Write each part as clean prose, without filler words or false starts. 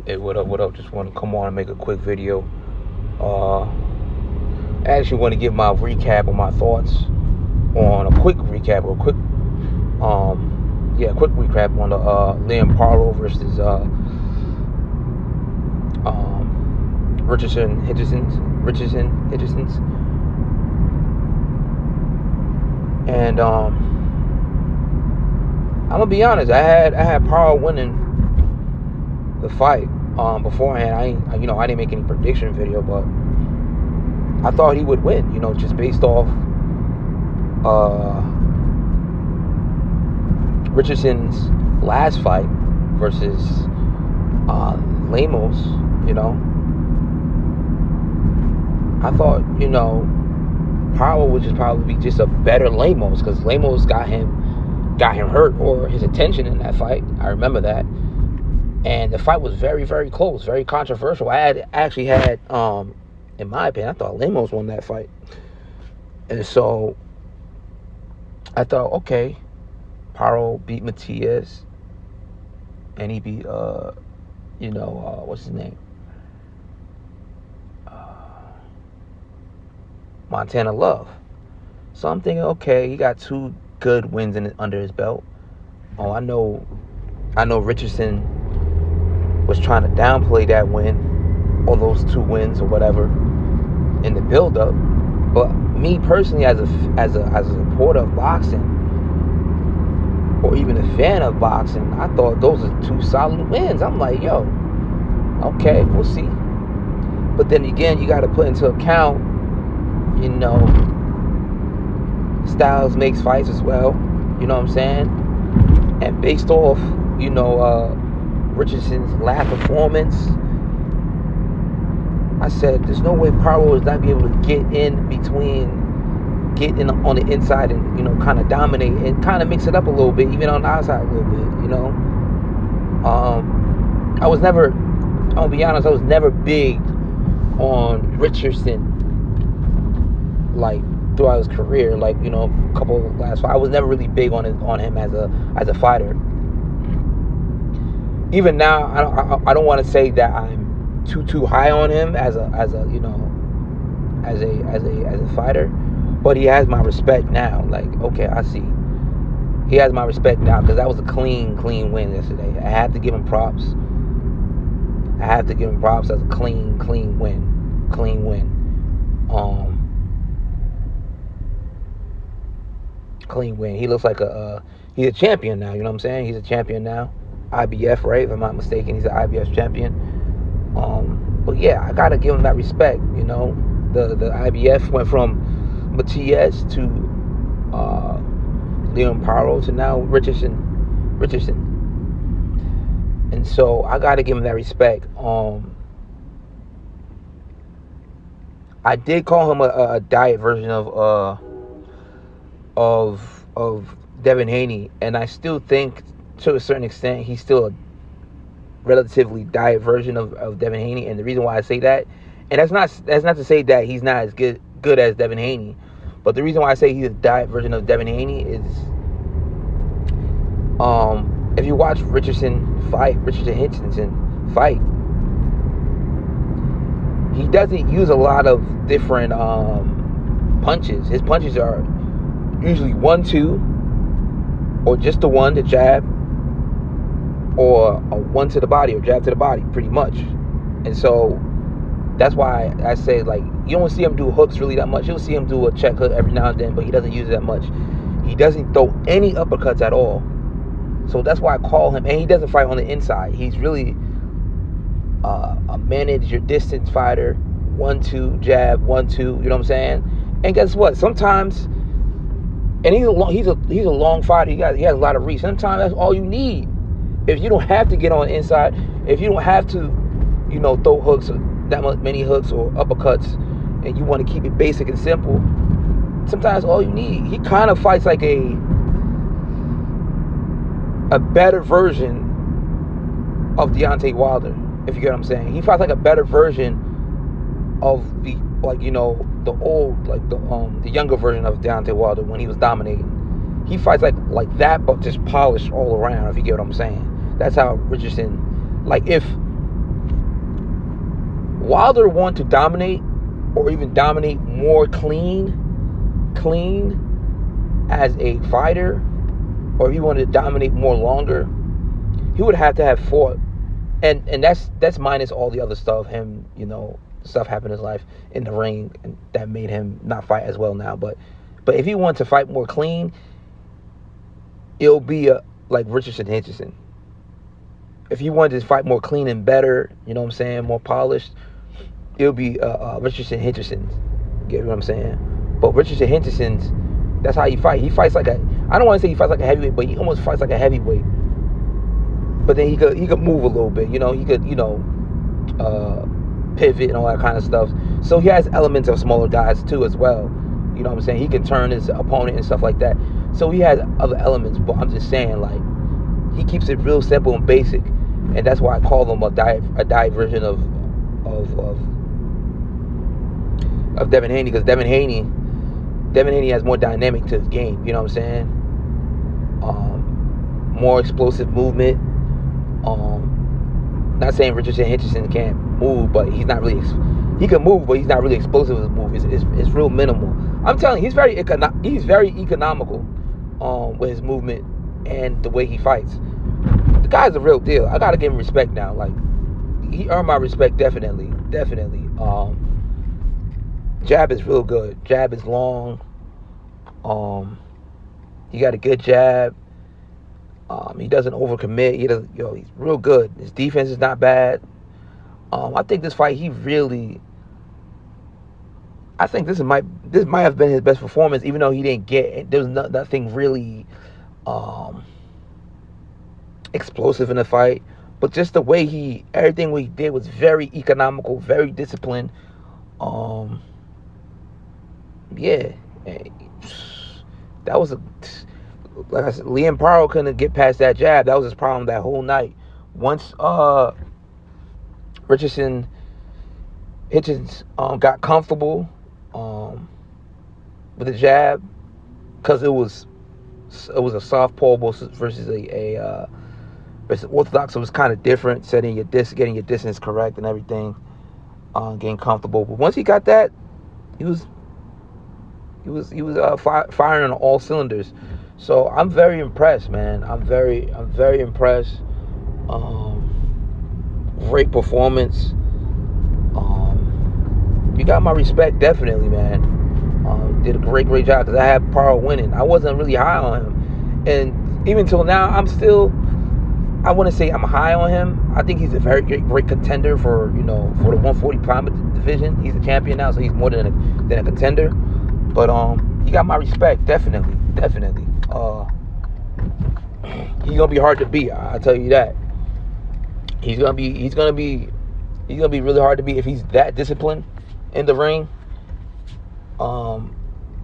What up? What up? Just want to come on and make a quick video. Uh, I actually want to give my recap on my thoughts on a quick recap or quick recap on the Liam Parlow versus Richardson's, and I'm gonna be honest. I had Parlow winning the fight beforehand. I didn't make any prediction video, but I thought he would win. Just based off Richardson's last fight versus Lemos. I thought Parlow would just probably be just a better Lemos, because Lemos got him hurt, or his attention in that fight. I remember that. And the fight was very, very close, very controversial. I actually had, in my opinion, I thought Lemos won that fight. And so I thought, okay, Parlow beat Matias, and he beat, what's his name? Montana Love. So I'm thinking, okay, he got 2 good wins under his belt. Oh, I know Richardson was trying to downplay that win, or those 2 wins, or whatever, in the build-up. But me personally, as a supporter of boxing, or even a fan of boxing, I thought those are 2 solid wins. I'm like, yo, okay, we'll see. But then again, you got to put into account, styles makes fights as well. You know what I'm saying? And based off, Richardson's last performance, I said there's no way Parlow is not be able to get in on the inside and kind of dominate and kind of mix it up a little bit, even on the outside a little bit. I'll be honest, I was never big on Richardson, like throughout his career, like a couple of last fights. I was never really big on him as a fighter. Even now, I don't want to say that I'm too high on him as a fighter, but he has my respect now. Like, okay, I see, he has my respect now, because that was a clean win yesterday. I have to give him props. That's a clean win. Clean win. He looks like he's a champion now. You know what I'm saying? He's a champion now. IBF, right? If I'm not mistaken, he's an IBF champion. But yeah, I gotta give him that respect. The IBF went from Matias to Liam Parlow to now Richardson. And so I gotta give him that respect. I did call him a diet version of Devin Haney, and I still think, to a certain extent, he's still a relatively diet version of Devin Haney. And the reason why I say that, and that's not to say that he's not as good as Devin Haney, but the reason why I say he's a diet version of Devin Haney is, if you watch Richardson Hitchins fight, he doesn't use a lot of different punches. His punches are usually 1-2, or just the one, the jab, or a 1 to the body, or jab to the body, pretty much. And so that's why I say, like, you don't see him do hooks really that much. You'll see him do a check hook every now and then, but he doesn't use it that much. He doesn't throw any uppercuts at all. So that's why I call him, and he doesn't fight on the inside. He's really a manage your distance fighter. 1-2 jab, 1-2. You know what I'm saying? And guess what? Sometimes, and he's a long fighter. He has a lot of reach. Sometimes that's all you need. If you don't have to get on the inside, if you don't have to, throw hooks, many hooks or uppercuts, and you want to keep it basic and simple, sometimes all you need. He kind of fights like a better version of Deontay Wilder, if you get what I'm saying. He fights like a better version of the old, like the younger version of Deontay Wilder when he was dominating. He fights like that, but just polished all around, if you get what I'm saying. That's how Richardson, like, if Wilder want to dominate, or even dominate more clean as a fighter, or if he wanted to dominate more longer, he would have to have fought. And that's minus all the other stuff, him, stuff happened in his life in the ring, and that made him not fight as well now. But if he wanted to fight more clean, it'll be like Richardson, Hitchins. If he wanted to fight more clean and better, more polished, it'll be Richardson, Hitchins. Get what I'm saying? But Richardson, Hitchins, that's how he fight. He fights like I don't want to say he fights like a heavyweight, but he almost fights like a heavyweight. But then he could move a little bit, he could, pivot and all that kind of stuff. So he has elements of smaller guys too as well. You know what I'm saying? He can turn his opponent and stuff like that. So he has other elements, but I'm just saying, like, he keeps it real simple and basic, and that's why I call him a diet version of Devin Haney, because Devin Haney has more dynamic to his game. You know what I'm saying? More explosive movement. Not saying Richardson, Hitchins can't move, but he's not really. He can move, but he's not really explosive with his move. It's real minimal. I'm telling you, he's very economical with his movement and the way he fights. The guy's a real deal. I gotta give him respect now. Like, he earned my respect, definitely. Jab is real good. Jab is long. He got a good jab. He doesn't overcommit. He doesn't. He's real good. His defense is not bad. I think this fight, I think this might have been his best performance, even though he didn't get. There was nothing really explosive in the fight, but just the way everything he did was very economical, very disciplined. That was like I said, Liam Paro couldn't get past that jab. That was his problem that whole night. Once Richardson, Hitchins got comfortable with the jab, because it was a southpaw versus versus orthodox. So it was kind of different, getting your distance correct and everything, getting comfortable. But once he got that, he was firing on all cylinders. So I'm very impressed, man. I'm very impressed. Great performance. You got my respect, definitely, man. Did a great job, because I had Paro winning. I wasn't really high on him, and even till now, I wouldn't say I'm high on him. I think he's a very great contender for the 140-pound division. He's a champion now, so he's more than a contender. But he got my respect, definitely. He's gonna be hard to beat. I tell you that. He's gonna be really hard to beat if he's that disciplined in the ring.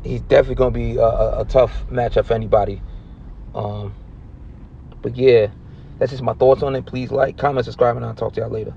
He's definitely gonna be a tough matchup for anybody. But yeah, that's just my thoughts on it. Please like, comment, subscribe, and I'll talk to y'all later.